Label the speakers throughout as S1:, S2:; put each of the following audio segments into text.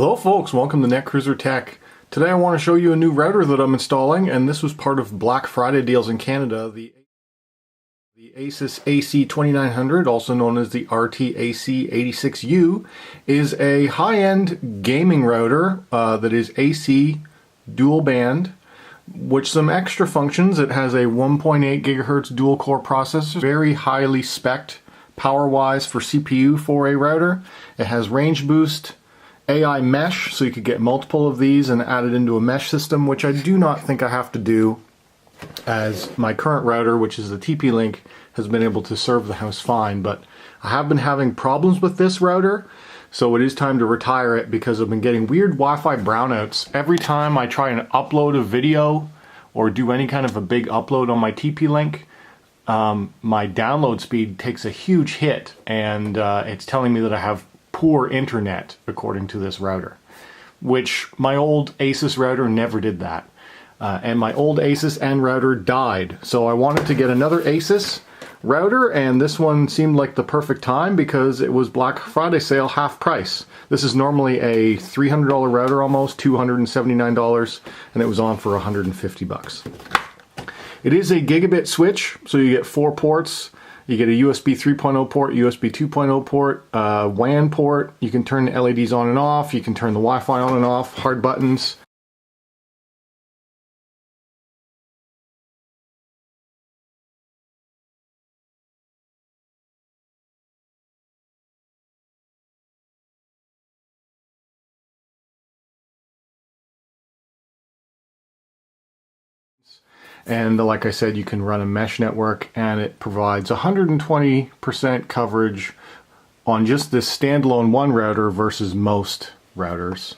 S1: Hello folks, welcome to Netcruzer Tech. Today I want to show you a new router that I'm installing, and this was part of Black Friday deals in Canada. The Asus AC2900, also known as the RT-AC86U, is a high-end gaming router that is AC dual band, with some extra functions. It has a 1.8 gigahertz dual core processor, very highly spec'd power-wise for CPU for a router. It has range boost, AI mesh, so you could get multiple of these and add it into a mesh system, which I do not think I have to do, as my current router, which is the TP-Link, has been able to serve the house fine. But I have been having problems with this router, so it is time to retire it because I've been getting weird Wi-Fi brownouts. Every time I try and upload a video or do any kind of a big upload on my TP-Link, my download speed takes a huge hit, and it's telling me that I have poor internet according to this router, which my old Asus router never did that. And my old Asus N router died, so I wanted to get another Asus router, and this one seemed like the perfect time because it was Black Friday sale half price. This is normally a $300 router, almost $279, and it was on for $150. It is a gigabit switch, so you get 4 ports. You get a USB 3.0 port, USB 2.0 port, WAN port. You can turn the LEDs on and off. You can turn the Wi-Fi on and off, hard buttons. And like I said, you can run a mesh network, and it provides 120% coverage on just this standalone one router versus most routers.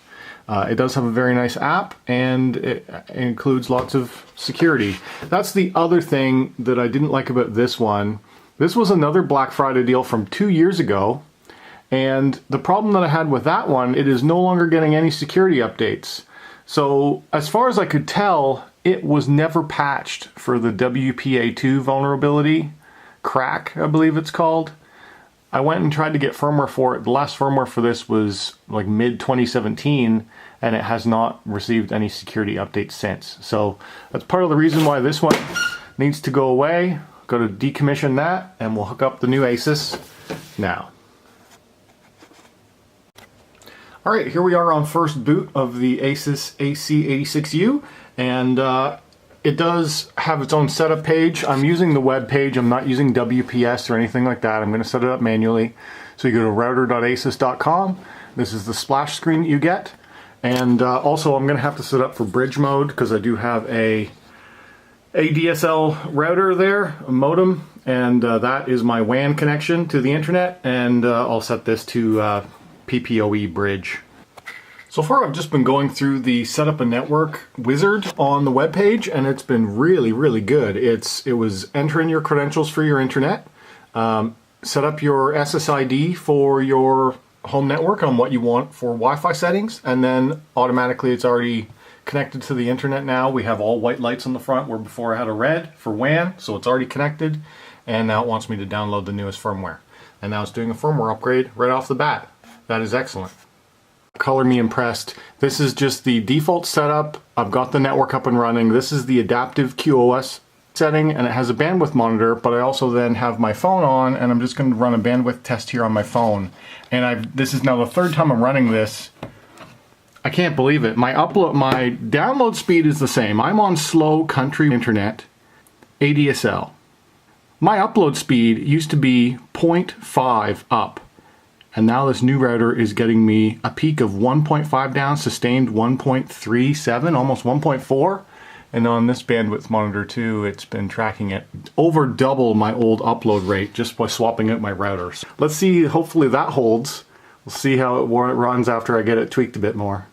S1: It does have a very nice app, and it includes lots of security. That's the other thing that I didn't like about this one. This was another Black Friday deal from 2 years ago, and the problem that I had with that one, it is no longer getting any security updates. So as far as I could tell, it was never patched for the WPA2 vulnerability, crack, I believe it's called. I went and tried to get firmware for it. The last firmware for this was like mid-2017, and it has not received any security updates since. So that's part of the reason why this one needs to go away. Go to decommission that, and we'll hook up the new Asus now. Alright, here we are on first boot of the Asus AC86U, and it does have its own setup page. I'm using the web page, I'm not using WPS or anything like that. I'm going to set it up manually. So you go to router.asus.com, this is the splash screen that you get, and also I'm going to have to set up for bridge mode because I do have a DSL router there, a modem, and that is my WAN connection to the internet, and I'll set this to PPoE bridge. So far I've just been going through the setup a network wizard on the web page, and it's been really good. It was enter in your credentials for your internet, set up your SSID for your home network on what you want for Wi-Fi settings, and then automatically it's already connected to the internet now. We have all white lights on the front where before I had a red for WAN, so it's already connected, and now it wants me to download the newest firmware. And now it's doing a firmware upgrade right off the bat. That is excellent. Color me impressed. This is just the default setup. I've got the network up and running. This is the adaptive QoS setting, and it has a bandwidth monitor, but I also then have my phone on, and I'm just going to run a bandwidth test here on my phone. And this is now the third time I'm running this. I can't believe it. My download speed is the same. I'm on slow country internet, ADSL. My upload speed used to be 0.5 up. And now this new router is getting me a peak of 1.5 down, sustained 1.37, almost 1.4. And on this bandwidth monitor too, it's been tracking it over double my old upload rate just by swapping out my routers. Let's see, hopefully that holds. We'll see how it runs after I get it tweaked a bit more.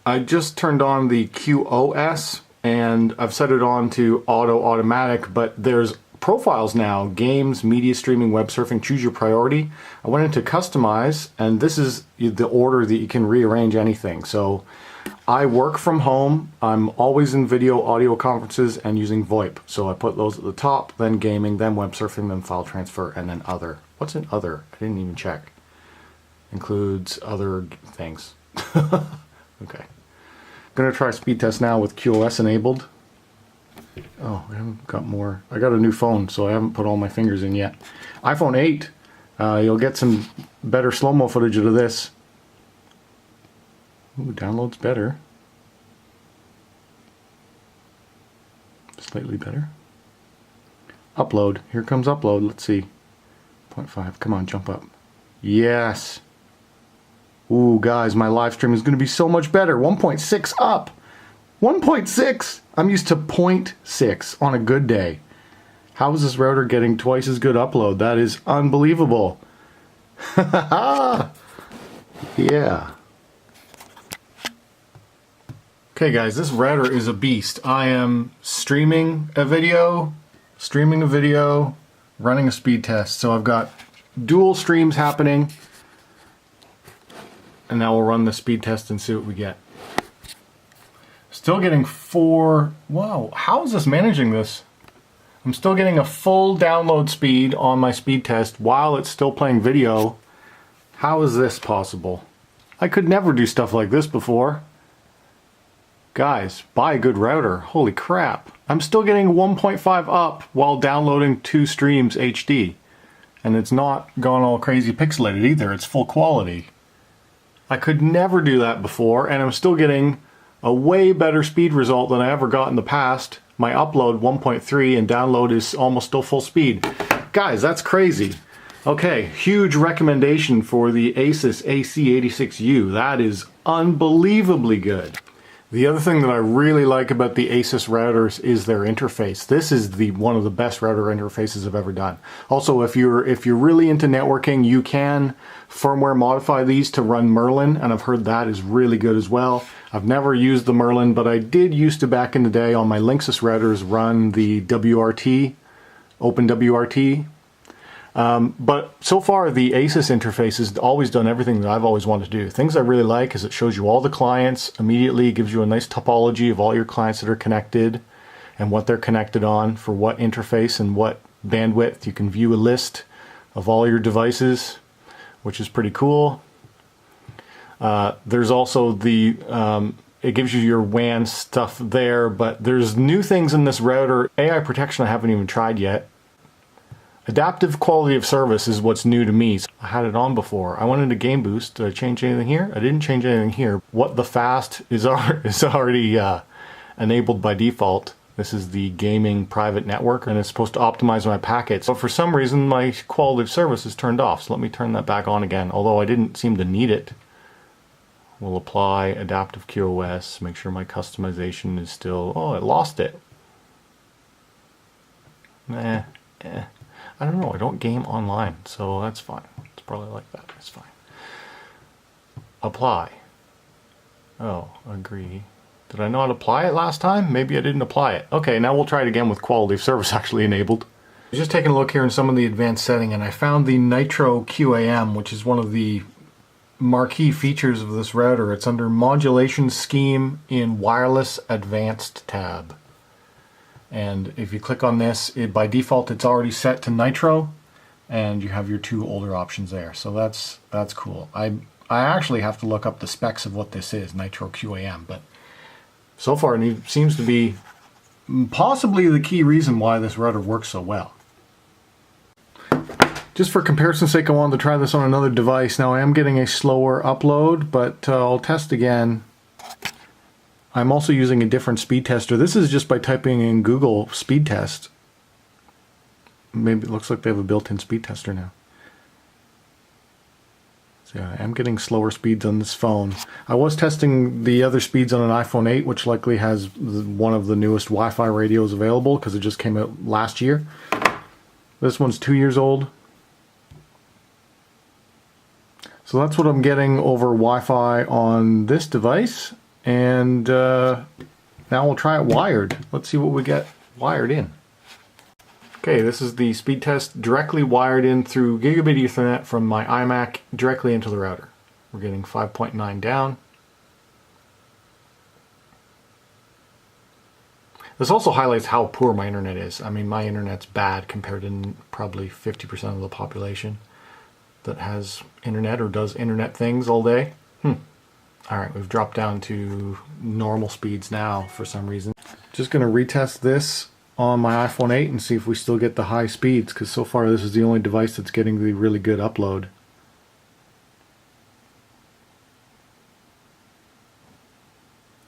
S1: I just turned on the QoS, and I've set it on to automatic, but there's profiles now: games, media streaming, web surfing, choose your priority. I went into customize, and this is the order that you can rearrange anything. So I work from home, I'm always in video audio conferences and using VoIP, so I put those at the top, then gaming, then web surfing, then file transfer, and then other. What's in other? I didn't even check. Includes other things. Okay. Gonna try speed test now with QoS enabled. Oh, I haven't got more. I got a new phone, so I haven't put all my fingers in yet. iPhone 8, you'll get some better slow-mo footage of this. Ooh, download's better. Slightly better. Upload. Here comes upload. Let's see. 0.5. Come on, jump up. Yes. Ooh, guys, my live stream is going to be so much better. 1.6 up. 1.6. I'm used to 0.6 on a good day. How is this router getting twice as good upload? That is unbelievable. Yeah. Okay, guys, this router is a beast. I am streaming a video, running a speed test. So I've got dual streams happening. And now we'll run the speed test and see what we get. Still getting 4. Wow, how is this managing this? I'm still getting a full download speed on my speed test while it's still playing video. How is this possible? I could never do stuff like this before. Guys, buy a good router. Holy crap. I'm still getting 1.5 up while downloading 2 streams HD. And it's not gone all crazy pixelated either. It's full quality. I could never do that before, and I'm still getting a way better speed result than I ever got in the past. My upload 1.3 and download is almost still full speed. Guys, that's crazy. Okay, huge recommendation for the Asus AC86U. That is unbelievably good. The other thing that I really like about the Asus routers is their interface. This is one of the best router interfaces I've ever done. Also, if you're really into networking, you can firmware modify these to run Merlin, and I've heard that is really good as well. I've never used the Merlin, but I did used to back in the day on my Linksys routers run the WRT, OpenWRT. But so far the Asus interface has always done everything that I've always wanted to do. Things I really like is it shows you all the clients immediately, gives you a nice topology of all your clients that are connected and what they're connected on for what interface and what bandwidth. You can view a list of all your devices, which is pretty cool. There's also it gives you your WAN stuff there, but there's new things in this router. AI protection I haven't even tried yet. Adaptive quality of service is what's new to me. I had it on before. I went into Game Boost. Did I change anything here? I didn't change anything here. What the fast is already enabled by default. This is the gaming private network, and it's supposed to optimize my packets. But for some reason, my quality of service is turned off. So let me turn that back on again, although I didn't seem to need it. We'll apply adaptive QoS, make sure my customization is still... Oh, it lost it. I don't know, I don't game online, so that's fine. It's probably like that, it's fine. Apply. Oh, agree. Did I not apply it last time? Maybe I didn't apply it. Okay, now we'll try it again with quality of service actually enabled. I was just taking a look here in some of the advanced setting, and I found the Nitro QAM, which is one of the marquee features of this router. It's under Modulation Scheme in Wireless Advanced tab. And if you click on this, by default it's already set to Nitro, and you have your 2 older options there. So that's cool. I actually have to look up the specs of what this is, Nitro QAM, but so far it seems to be possibly the key reason why this router works so well. Just for comparison's sake, I wanted to try this on another device. Now I am getting a slower upload, but I'll test again. I'm also using a different speed tester. This is just by typing in Google speed test. Maybe it looks like they have a built-in speed tester now. So yeah, I am getting slower speeds on this phone. I was testing the other speeds on an iPhone 8, which likely has one of the newest Wi-Fi radios available because it just came out last year. This one's 2 years old. So that's what I'm getting over Wi-Fi on this device. And now we'll try it wired. Let's see what we get wired in. Okay, this is the speed test directly wired in through gigabit Ethernet from my iMac directly into the router. We're getting 5.9 down. This also highlights how poor my internet is. I mean, my internet's bad compared to probably 50% of the population that has internet or does internet things all day. Alright, we've dropped down to normal speeds now for some reason. Just going to retest this on my iPhone 8 and see if we still get the high speeds, because so far this is the only device that's getting the really good upload.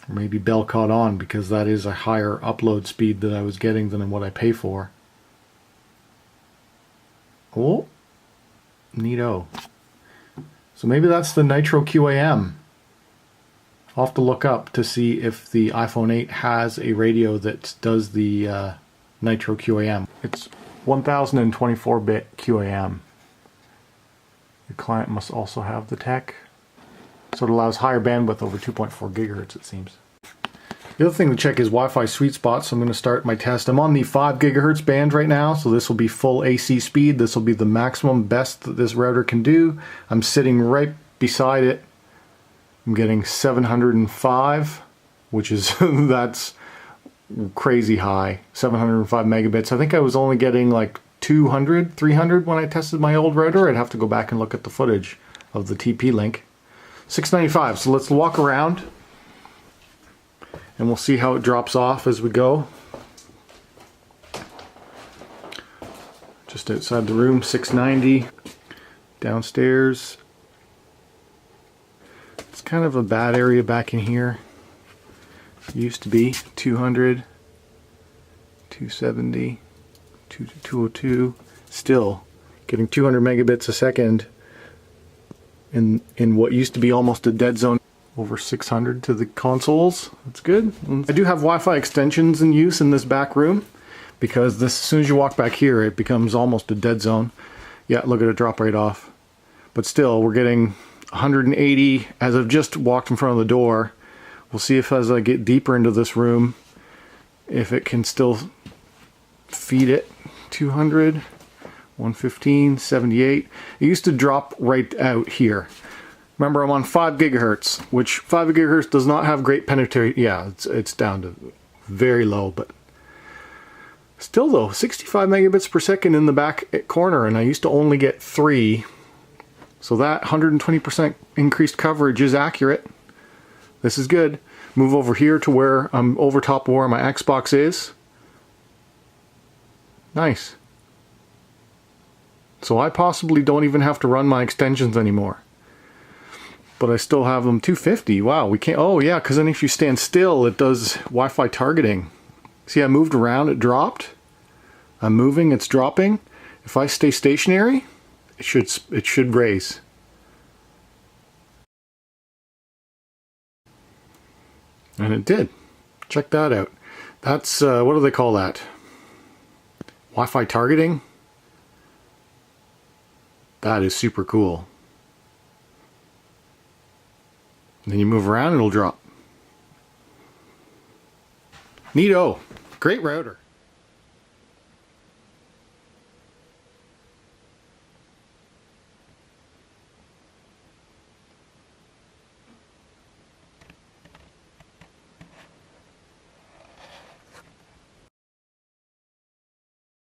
S1: Or maybe Bell caught on, because that is a higher upload speed that I was getting than what I pay for. Oh, neato. So maybe that's the Nitro QAM. I'll have to look up to see if the iPhone 8 has a radio that does the Nitro QAM. It's 1024-bit QAM. The client must also have the tech. So it allows higher bandwidth over 2.4 gigahertz, it seems. The other thing to check is Wi-Fi sweet spot, so I'm going to start my test. I'm on the 5 gigahertz band right now, so this will be full AC speed. This will be the maximum best that this router can do. I'm sitting right beside it. I'm getting 705, which is, that's crazy high. 705 megabits. I think I was only getting like 200, 300 when I tested my old router. I'd have to go back and look at the footage of the TP-Link. 695, so let's walk around and we'll see how it drops off as we go. Just outside the room, 690. Downstairs, it's kind of a bad area back in here. It used to be 200, 270, 202. Still getting 200 megabits a second in what used to be almost a dead zone. Over 600 to the consoles. That's good. I do have Wi-Fi extensions in use in this back room, because this, as soon as you walk back here, it becomes almost a dead zone. Yeah, look at it drop right off. But still, we're getting 180 as I've just walked in front of the door. We'll see if as I get deeper into this room, if it can still feed it. 200, 115, 78. It used to drop right out here. Remember, I'm on 5 gigahertz, which 5 gigahertz does not have great penetration. Yeah, it's down to very low, but still though, 65 megabits per second in the back corner, and I used to only get 3. So that 120% increased coverage is accurate. This is good. Move over here to where I'm over top of where my Xbox is. Nice. So I possibly don't even have to run my extensions anymore. But I still have them 250. Wow, we can't. Oh yeah, because then if you stand still, it does Wi-Fi targeting. See, I moved around, it dropped. I'm moving, it's dropping. If I stay stationary, it should raise. And it did. Check that out. That's what do they call that? Wi-Fi targeting. That is super cool. Then you move around, it'll drop. Neato. Great router.